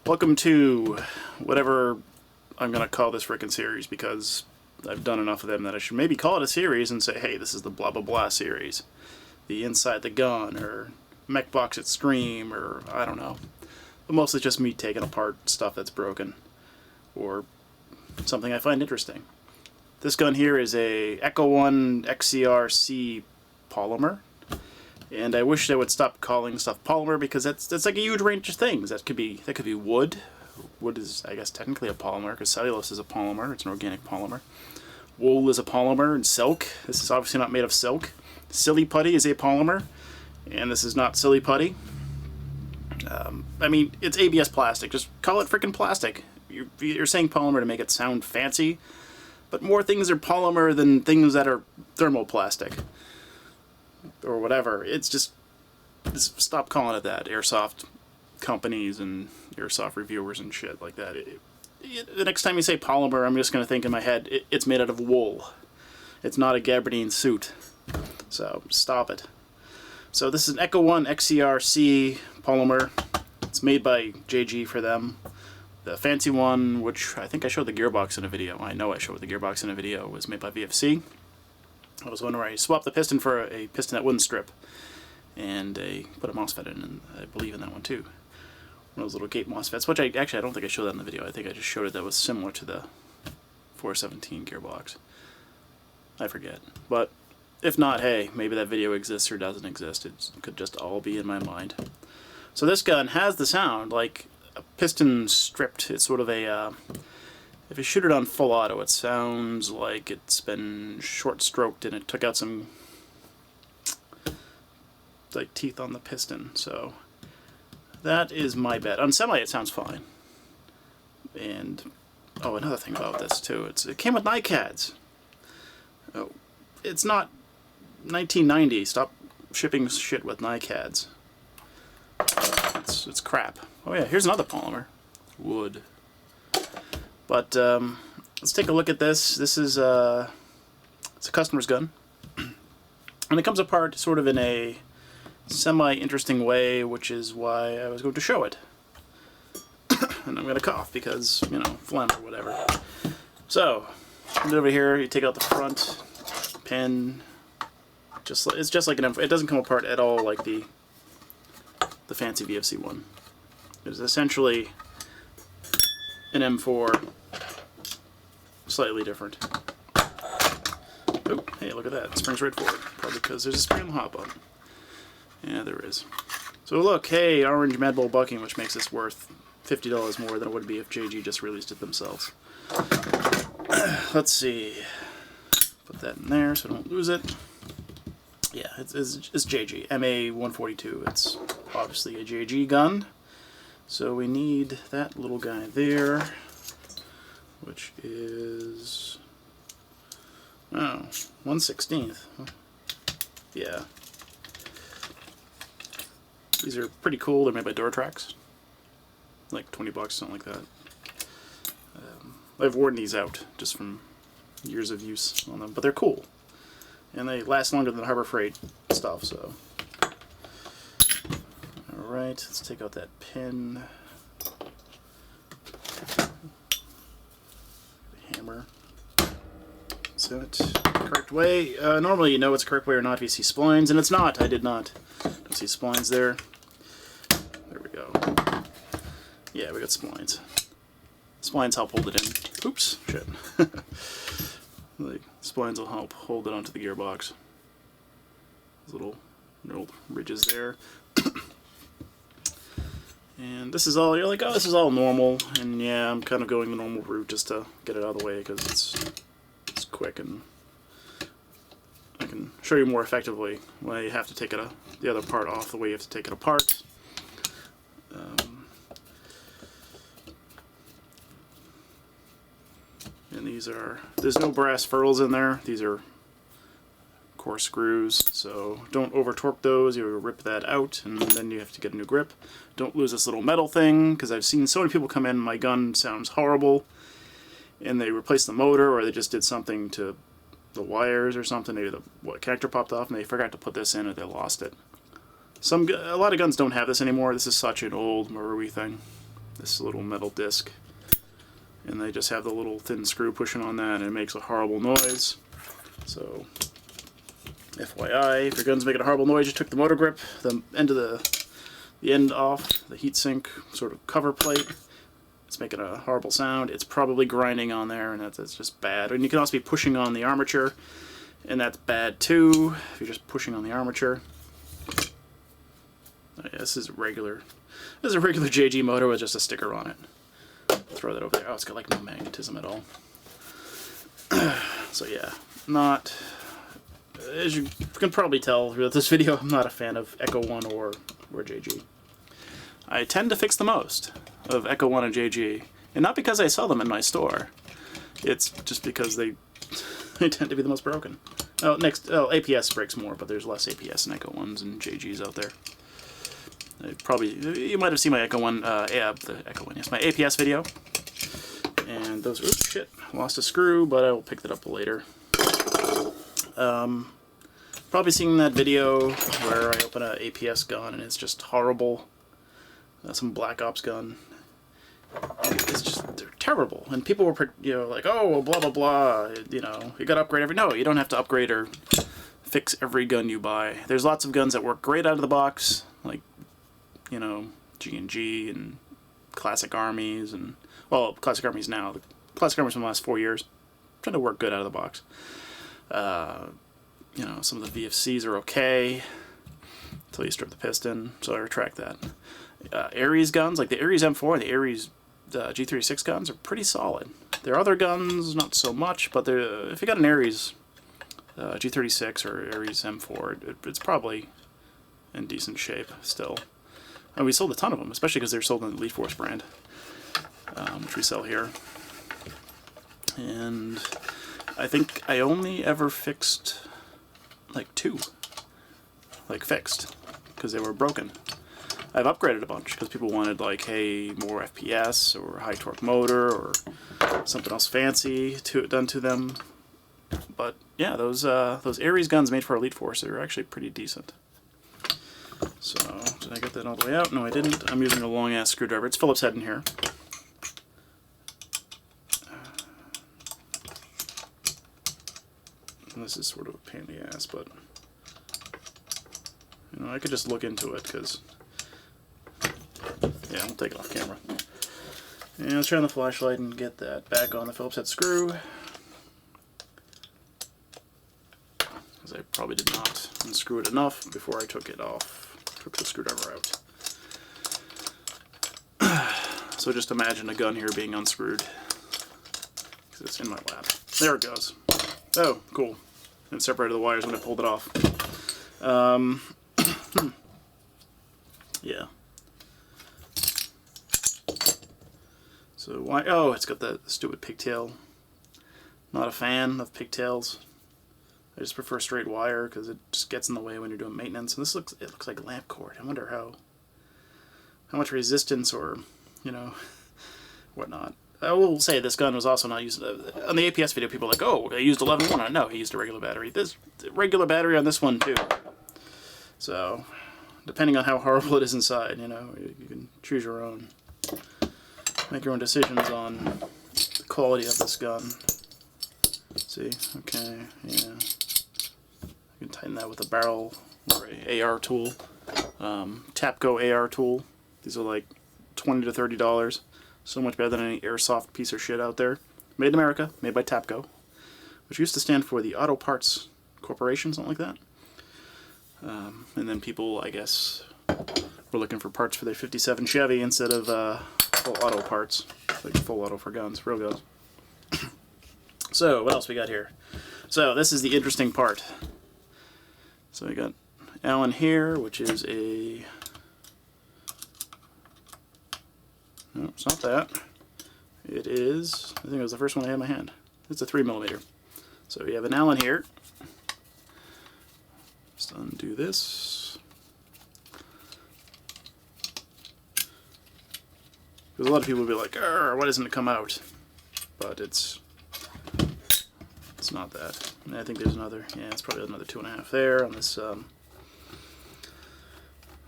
Welcome to whatever I'm going to call this frickin' series, because I've done enough of them that I should maybe call it a series and say, hey, this is the blah blah blah series. The Inside the Gun, or Mech Box at Scream, or I don't know. But mostly just me taking apart stuff that's broken, or something I find interesting. This gun here is a Echo 1 XCR Polymer. And I wish they would stop calling stuff polymer, because that's like a huge range of things. That could be wood. Wood is, I guess, technically a polymer, because cellulose is a polymer. It's an organic polymer. Wool is a polymer, and silk. This is obviously not made of silk. Silly putty is a polymer, and this is not silly putty. I mean, it's ABS plastic. Just call it freaking plastic. You're saying polymer to make it sound fancy, but more things are polymer than things that are thermoplastic. Or whatever. It's just stop calling it that. Airsoft companies and airsoft reviewers and shit like that. The next time you say polymer, I'm just going to think in my head, it's made out of wool. It's not a gabardine suit. So stop it. So this is an Echo 1 XCR Polymer. It's made by JG for them. The fancy one, which I think I showed the gearbox in a video. I know I showed the gearbox in a video, was made by VFC. I was one where I swapped the piston for a piston that wouldn't strip, and put a MOSFET in, and I believe in that one too. One of those little gate MOSFETs, which I don't think I showed that in the video. I think I just showed it that was similar to the 417 gearbox. I forget. But if not, hey, maybe that video exists or doesn't exist. It could just all be in my mind. So this gun has the sound like a piston stripped. It's sort of a... if you shoot it on full auto, it sounds like it's been short-stroked and it took out some like teeth on the piston. So that is my bet. On semi, it sounds fine. And oh, another thing about this too, it came with NiCads. Oh, it's not 1990. Stop shipping shit with NiCads. It's crap. Oh yeah, here's another polymer. Wood. But let's take a look at this. This is it's a customer's gun, and it comes apart sort of in a semi-interesting way, which is why I was going to show it. And I'm going to cough because, you know, phlegm or whatever. So, over here, you take out the front pin. It's just like an M4. It doesn't come apart at all like the fancy VFC one. It's essentially an M4. Slightly different. Oh, hey, look at that. It springs right forward. Probably because there's a spring on the hot button. Yeah, there is. So look, hey, orange Mad Bull bucking, which makes this worth $50 more than it would be if JG just released it themselves. Let's see. Put that in there so I don't lose it. Yeah, it's JG. MA142. It's obviously a JG gun. So we need that little guy there, which is, oh, 1/16. Yeah. These are pretty cool. They're made by Duratrax. Like 20 bucks, something like that. I've worn these out just from years of use on them, but they're cool. And they last longer than Harbor Freight stuff, so. Alright, let's take out that pin. Hammer. Set correct way. Normally you know it's the correct way or not if you see splines, and it's not. I did not. Don't see splines there. There we go. Yeah, we got splines. Splines help hold it in. Oops, shit. Like, splines will help hold it onto the gearbox. Those little ridges there. And this is all, you're like, oh, this is all normal, and yeah, I'm kind of going the normal route just to get it out of the way, because it's quick, and I can show you more effectively when you have to take the other part off, the way you have to take it apart. And there's no brass ferrules in there. These are coarse screws, so don't over torque those. You'll rip that out, and then you have to get a new grip. Don't lose this little metal thing, because I've seen so many people come in, my gun sounds horrible, and they replaced the motor, or they just did something to the wires or something. Maybe the connector popped off, and they forgot to put this in, and they lost it. A lot of guns don't have this anymore. This is such an old Marui thing. this little metal disc, and they just have the little thin screw pushing on that, and it makes a horrible noise. So FYI, if your gun's making a horrible noise, you took the motor grip, the end off, the heatsink sort of cover plate. It's making a horrible sound. It's probably grinding on there, and that's just bad. And you can also be pushing on the armature, and that's bad too, if you're just pushing on the armature. Oh, yeah, this is a regular JG motor with just a sticker on it. Throw that over there. Oh, it's got like no magnetism at all. So yeah, not, as you can probably tell through this video, I'm not a fan of Echo 1 or JG. I tend to fix the most of Echo 1 and JG, and not because I sell them in my store. It's just because they tend to be the most broken. Oh, APS breaks more, but there's less APS in Echo 1s and JGs out there. You might have seen my Echo 1, my APS video. And those, oops, shit, lost a screw, but I will pick that up later. Probably seen that video where I open an APS gun and it's just horrible. Some Black Ops gun. It's just, they're terrible. And people were, like, oh, well, blah, blah, blah, you gotta upgrade every, no, you don't have to upgrade or fix every gun you buy. There's lots of guns that work great out of the box, like, G&G and Classic Armies, and, well, Classic Armies now. The Classic Armies from the last 4 years tend to work good out of the box. Some of the VFCs are okay until you strip the piston, so I retract that. Ares guns, like the Ares M4 and the Ares G36 guns, are pretty solid. There are other guns, not so much, but if you got an Ares G36 or Ares M4, it's probably in decent shape still. And we sold a ton of them, especially because they're sold in the Elite Force brand, which we sell here. And I think I only ever fixed like 2, fixed, because they were broken. I've upgraded a bunch because people wanted, like, hey, more FPS or high torque motor or something else fancy done to them. But yeah, those Ares guns made for Elite Force are actually pretty decent. So, did I get that all the way out? No, I didn't. I'm using a long-ass screwdriver. It's Phillips head in here. And this is sort of a pain in the ass, but I could just look into it, because yeah, I'll take it off camera. And let's turn on the flashlight and get that back on the Phillips head screw, because I probably did not unscrew it enough before I took the screwdriver out. So just imagine a gun here being unscrewed, because it's in my lap. There it goes. Oh, cool. It separated the wires when I pulled it off. Yeah. So why? Oh, it's got that stupid pigtail. Not a fan of pigtails. I just prefer straight wire because it just gets in the way when you're doing maintenance. And it looks like lamp cord. I wonder how much resistance or whatnot. I will say this gun was also not used on the APS video. People are like, oh, I used 11-1. No, he used a regular battery. This regular battery on this one too. So depending on how horrible it is inside, you can choose your own. Make your own decisions on the quality of this gun. See, okay, yeah. You can tighten that with a barrel or a AR tool. Tapco AR tool. These are like $20 to $30. So much better than any Airsoft piece of shit out there. Made in America, made by Tapco, which used to stand for the Auto Parts Corporation, something like that. And then people, I guess, were looking for parts for their 57 Chevy instead of full auto parts, like full auto for guns, real guns. So, what else we got here? So, this is the interesting part. So, we got Allen here, which is a... No, it's not that. It is, I think it was the first one I had in my hand. It's a 3mm. So, you have an Allen here. Just undo this. Because a lot of people will be like, why doesn't it come out? But it's not that. And I think there's another, yeah, it's probably another 2.5 there on this,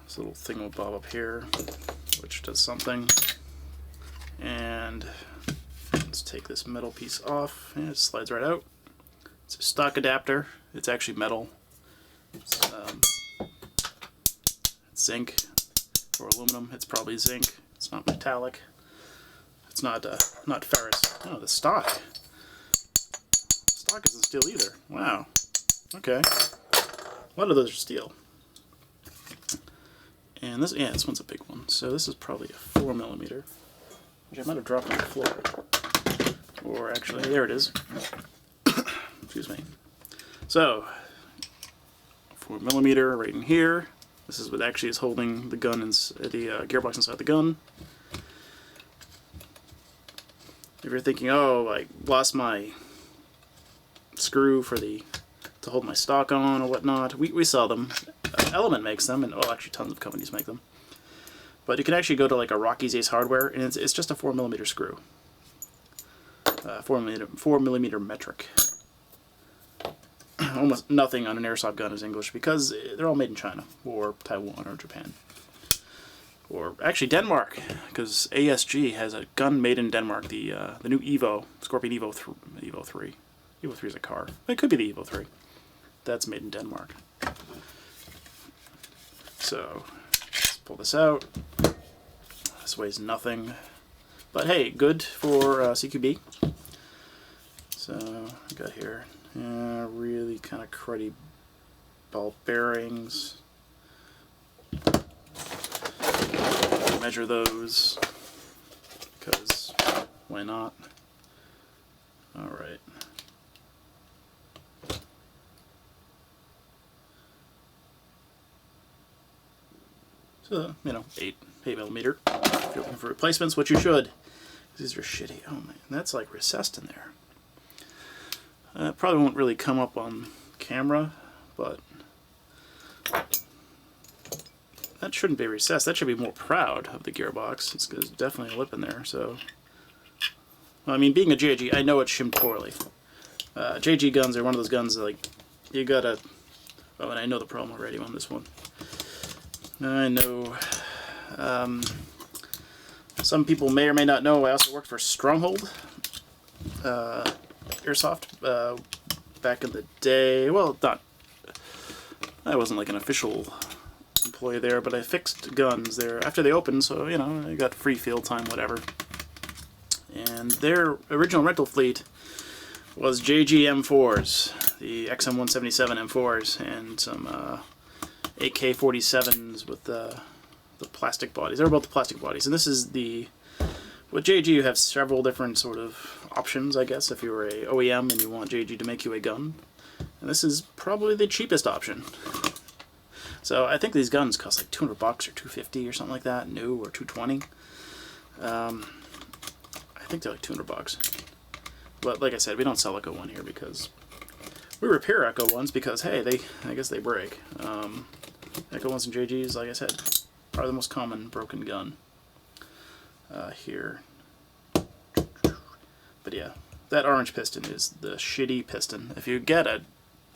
this little thingamabob up here, which does something. And let's take this metal piece off, and it slides right out. It's a stock adapter. It's actually metal. It's zinc or aluminum. It's probably zinc. It's not metallic. It's not ferrous. Oh, the stock. Stock isn't steel either. Wow. Okay. A lot of those are steel. And this, yeah, this one's a big one. So this is probably a 4mm, which I might have dropped on the floor. Or actually, there it is. Excuse me. So, 4mm right in here. This is what actually is holding the gun, the gearbox inside the gun. If you're thinking, oh, I lost my screw to hold my stock on or whatnot, we sell them. Element makes them, and well, actually tons of companies make them. But you can actually go to like a Rocky's Ace Hardware, and it's just a 4mm screw. 4mm metric. Almost nothing on an airsoft gun is English because they're all made in China or Taiwan or Japan. Or actually Denmark, because ASG has a gun made in Denmark, the new Evo, Scorpion Evo 3. Evo 3 is a car. It could be the Evo 3. That's made in Denmark. So, let's pull this out. This weighs nothing. But hey, good for CQB. So, I got here really kind of cruddy ball bearings. Measure those, because why not? Alright. So, you know, 8mm. If you're looking for replacements, which you should. These are shitty. Oh man, that's like recessed in there. Probably won't really come up on camera, but that shouldn't be recessed. That should be more proud of the gearbox. It's definitely a lip in there. So, well, I mean, being a JG, I know it's shimmed poorly. JG guns are one of those guns that, like, you gotta. Oh, and I know the problem already on this one. I know. Some people may or may not know I also worked for Stronghold Airsoft back in the day. Well, I wasn't like an official employee there, but I fixed guns there after they opened, so you know, I got free field time, whatever. And their original rental fleet was JG M4s, the XM177 M4s, and some AK-47s with the plastic bodies. They were both the plastic bodies, and this is with JG you have several different sort of options, I guess, if you were a OEM and you want JG to make you a gun. And this is probably the cheapest option. So I think these guns cost like $200 or $250 or something like that, new, or $220. I think they're like $200. But like I said, we don't sell Echo 1 here because we repair Echo 1s because hey, I guess they break. Echo 1s and JGs, like I said, are the most common broken gun here. But yeah, that orange piston is the shitty piston. If you get a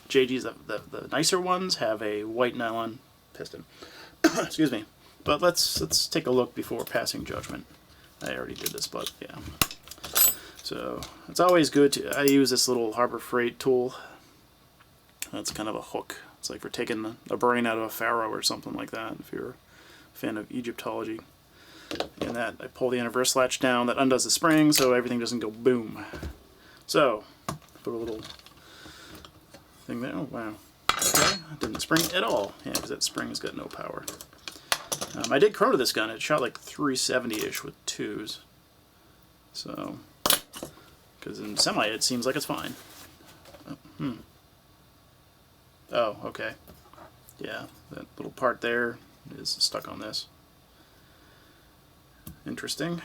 JGs, the nicer ones have a white nylon piston. Excuse me. But let's take a look before passing judgment. I already did this, but yeah. So it's always good I use this little Harbor Freight tool. That's kind of a hook. It's like for taking a brain out of a pharaoh or something like that, if you're a fan of Egyptology. And that, I pull the inner reverse latch down, that undoes the spring so everything doesn't go boom. So, put a little thing there. Oh, wow. Okay, it didn't spring at all. Yeah, because that spring's got no power. I did chrono this gun. It shot like 370-ish with 2s. So, because in semi it seems like it's fine. Oh, okay. Yeah, that little part there is stuck on this. Interesting.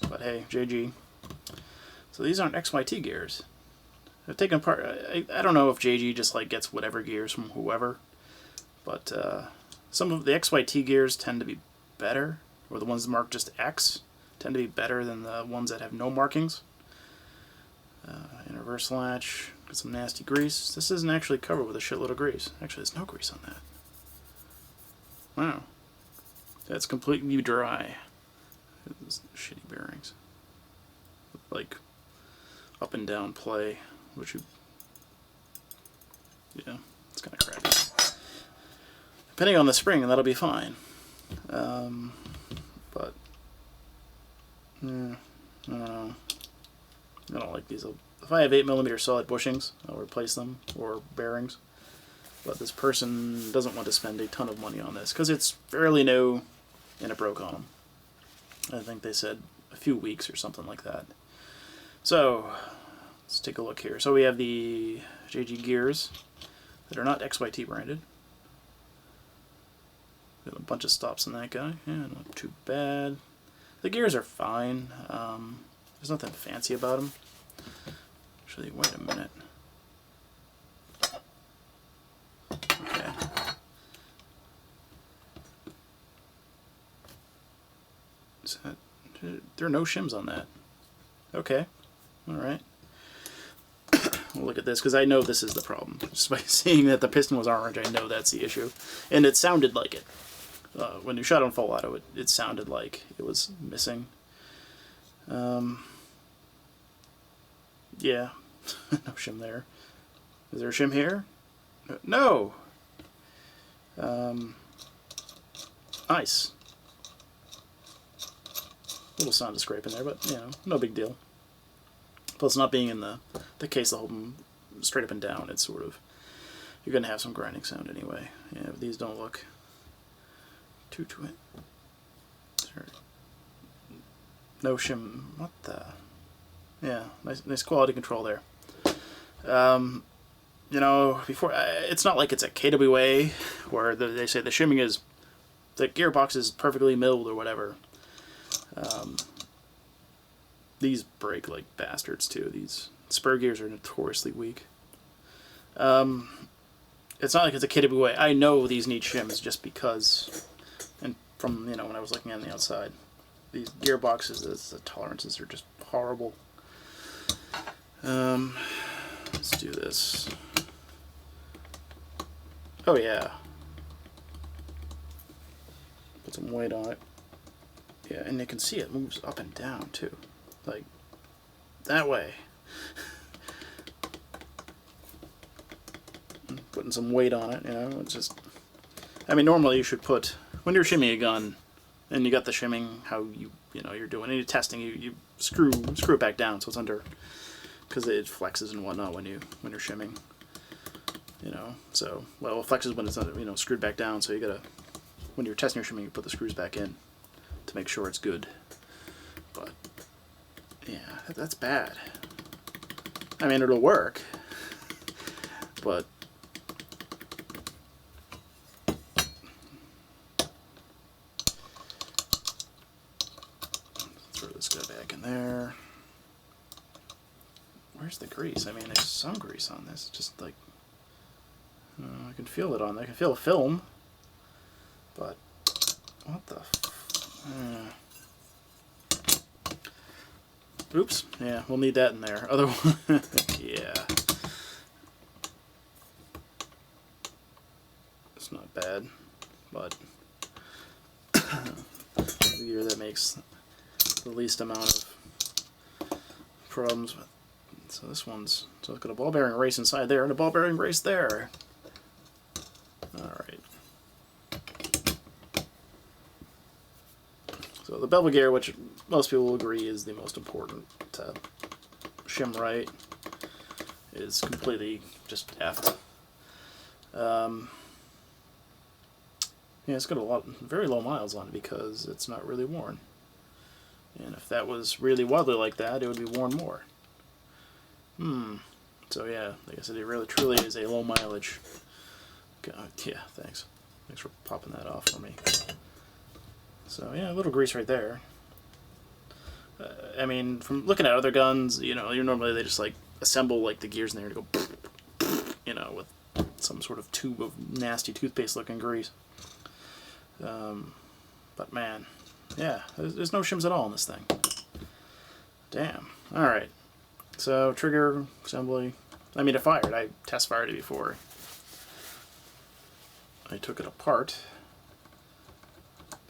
But hey, JG. So these aren't XYT gears. I've taken apart. I don't know if JG just like gets whatever gears from whoever, but some of the XYT gears tend to be better, or the ones marked just X tend to be better than the ones that have no markings. Inner reverse latch, got some nasty grease. This isn't actually covered with a shitload of grease. Actually, there's no grease on that. Wow. That's completely dry. Those shitty bearings. Like up and down play, which you, yeah, it's kind of crappy. Depending on the spring, that'll be fine. But I don't know. I don't like these. If I have 8mm solid bushings, I'll replace them, or bearings. But this person doesn't want to spend a ton of money on this because it's fairly new and it broke on them. I think they said a few weeks or something like that. So let's take a look here. So we have the JG gears that are not XYT branded. Got a bunch of stops in that guy. Yeah, not too bad. The gears are fine. There's nothing fancy about them. Actually, wait a minute. Okay. Is that, there are no shims on that. Okay. Alright. We'll look at this, because I know this is the problem. Just by seeing that the piston was orange, I know that's the issue. And it sounded like it. When you shot on full auto, it sounded like it was missing. Yeah. No shim there. Is there a shim here? No! Nice. Little sound of scraping there, but, you know, no big deal. Plus, not being in the case to hold them straight up and down, it's sort of, you're going to have some grinding sound anyway. Yeah, but these don't look too no shim. What the? Yeah, nice quality control there. You know, before it's not like it's a KWA where they say the shimming is, the gearbox is perfectly milled or whatever. These break like bastards too. These spur gears are notoriously weak. It's not like it's a KWA. I know these need shims just because, and from, you know, when I was looking on the outside, these gearboxes, the tolerances are just horrible. Let's do this. Oh yeah. Put some weight on it. Yeah, and you can see it moves up and down too. Like, that way. Putting some weight on it, you know, it's just, I mean, normally you should put, when you're shimming a gun, and you got the shimming, how you know, you're doing any testing, you screw it back down so it's under, because it flexes and whatnot when you're shimming, you know, so, well, it flexes when it's under, you know, screwed back down, so you gotta, when you're testing your shimming, you put the screws back in to make sure it's good. But yeah, that's bad. I mean, it'll work, but throw this guy back in there. Where's the grease? I mean, there's some grease on this. Just like, I can feel it on there. I can feel a film, but what the? Oops. Yeah, we'll need that in there. Otherwise, yeah. It's not bad, but the gear that makes the least amount of problems. So this one's, so it's got a ball bearing race inside there and a ball bearing race there. Alright. So the bevel gear, which most people will agree is the most important to shim right, is completely just effed. Yeah, it's got very low miles on it because it's not really worn. And if that was really wobbly like that, it would be worn more. So yeah, like I said, it really truly is a low mileage. God, yeah, thanks. Thanks for popping that off for me. So yeah, a little grease right there. I mean, from looking at other guns, you know, normally they just like assemble like the gears in there to go, you know, with some sort of tube of nasty toothpaste looking grease. But man, yeah, there's no shims at all in this thing. Damn. Alright. So, trigger, assembly. I mean, it fired. I test fired it before. I took it apart.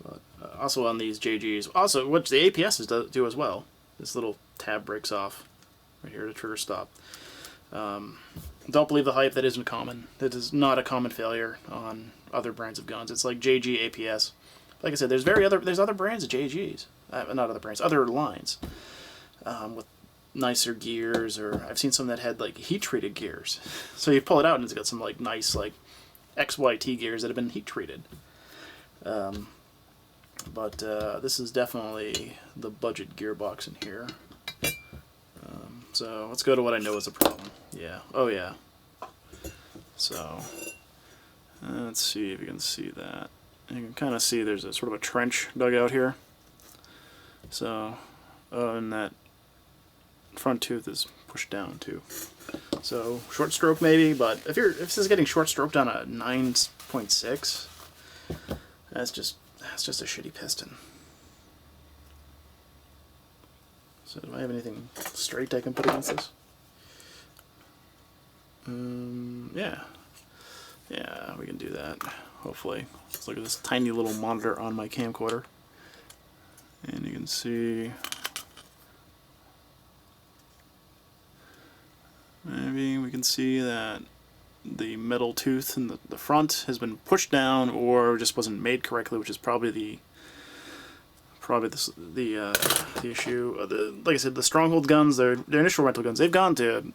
But, also on these JGs, also what the APSs do as well. This little tab breaks off right here to trigger stop. Don't believe the hype. That isn't common. That is not a common failure on other brands of guns. It's like JG APS. Like I said, there's other brands of JGs. Not other brands, other lines with nicer gears, or I've seen some that had like heat treated gears. So you pull it out and it's got some like nice like XYT gears that have been heat treated. But this is definitely the budget gearbox in here. So let's go to what I know is a problem. Yeah. Oh yeah. So let's see if you can see that. You can kind of see there's a sort of a trench dug out here. So and that front tooth is pushed down too. So short stroke maybe, but if this is getting short stroked on a 9.6, that's just a shitty piston. So do I have anything straight I can put against this? Yeah, we can do that. Hopefully. Let's look at this tiny little monitor on my camcorder, and you can see. Maybe we can see that the metal tooth in the front has been pushed down, or just wasn't made correctly, which is probably the issue. Like I said, the Stronghold guns, their initial rental guns, they've gone to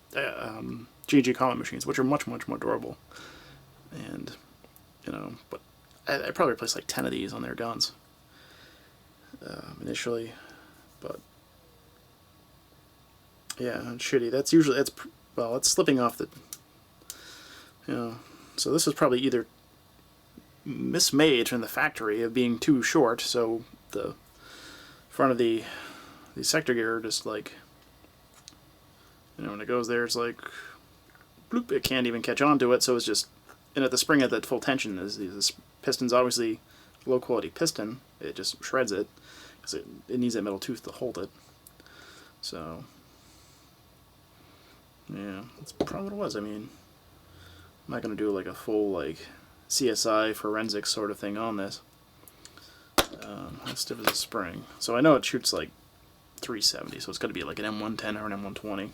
GG column machines, which are much more durable. And but I probably replaced like 10 of these on their guns initially, but yeah, it's shitty. That's usually it's slipping off the. So this is probably either mismade from the factory of being too short, so the front of the sector gear just like, when it goes there, it's like bloop, it can't even catch on to it, so it's just, and at the spring at that full tension, this piston's obviously low quality piston, it just shreds it because it needs that metal tooth to hold it. So yeah, that's probably what it was. I mean, I'm not going to do like a full like CSI forensics sort of thing on this. How stiff is a spring? So I know it shoots like 370, so it's got to be like an M110 or an M120.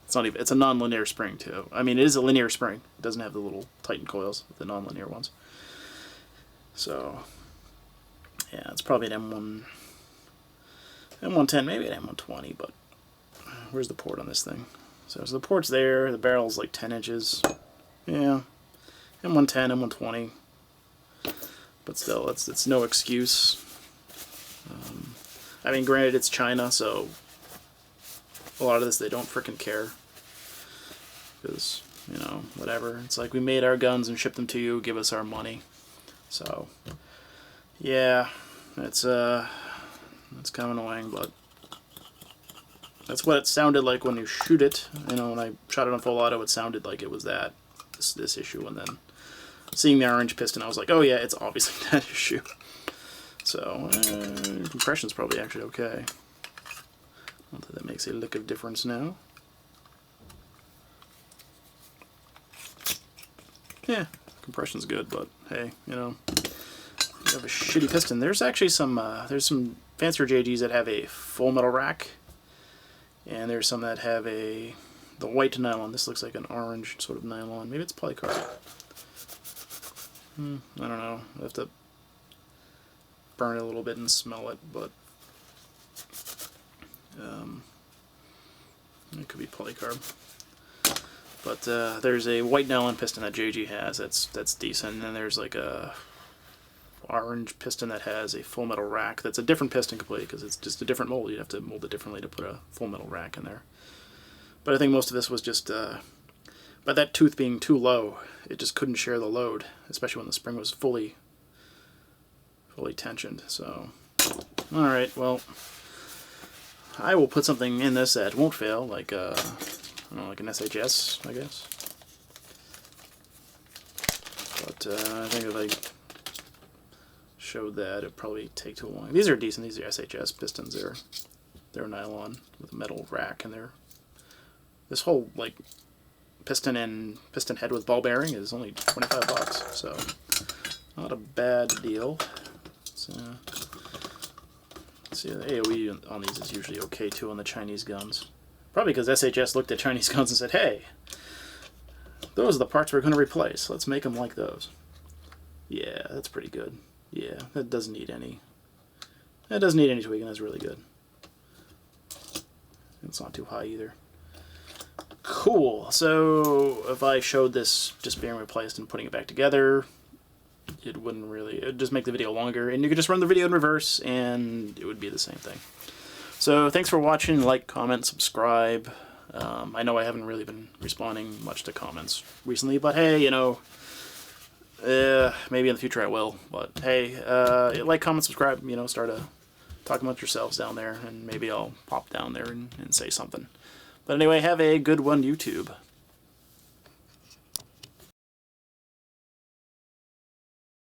It's not even. It's a non-linear spring too. I mean, it is a linear spring. It doesn't have the little Titan coils, the non-linear ones. So yeah, it's probably an M110, maybe an M120. But where's the port on this thing? So the port's there. The barrel's like 10 inches. Yeah, M110, M120. But still, it's no excuse. I mean, granted, it's China, so a lot of this they don't frickin' care. Because, whatever. It's like, we made our guns and shipped them to you, give us our money. So, yeah, it's kind of annoying, but that's what it sounded like when you shoot it. When I shot it on full auto, it sounded like it was this issue, and then seeing the orange piston, I was like, oh yeah, it's obviously that issue. So, compression's probably actually okay. I don't think that makes a lick of difference now. Yeah, compression's good, but hey, you have a shitty piston. There's actually some fancier JGs that have a full metal rack, and there's some that have the white nylon. This looks like an orange sort of nylon. Maybe it's polycarbonate. I don't know. I have to burn it a little bit and smell it, but it could be polycarb. But there's a white nylon piston that JG has that's decent, and then there's like a orange piston that has a full metal rack. That's a different piston completely because it's just a different mold. You'd have to mold it differently to put a full metal rack in there. But I think most of this was just by that tooth being too low, it just couldn't share the load, especially when the spring was fully tensioned. So, all right, well, I will put something in this that won't fail, like I don't know, like an SHS, I guess. But I think if I showed that, it'd probably take too long. These are decent. These are SHS pistons. They're nylon with a metal rack, and this whole like piston and piston head with ball bearing is only $25, so not a bad deal. So, see, the AOE on these is usually okay too on the Chinese guns. Probably because SHS looked at Chinese guns and said, hey, those are the parts we're going to replace. Let's make them like those. Yeah, that's pretty good. Yeah, that doesn't need any. That doesn't need any tweaking. That's really good. It's not too high either. Cool. So if I showed this just being replaced and putting it back together, it wouldn't really. It would just make the video longer, and you could just run the video in reverse, and it would be the same thing. So thanks for watching. Like, comment, subscribe. I know I haven't really been responding much to comments recently, but hey, you know, maybe in the future I will. But hey, like, comment, subscribe. You know, start talking about yourselves down there, and maybe I'll pop down there and say something. But anyway, have a good one, YouTube.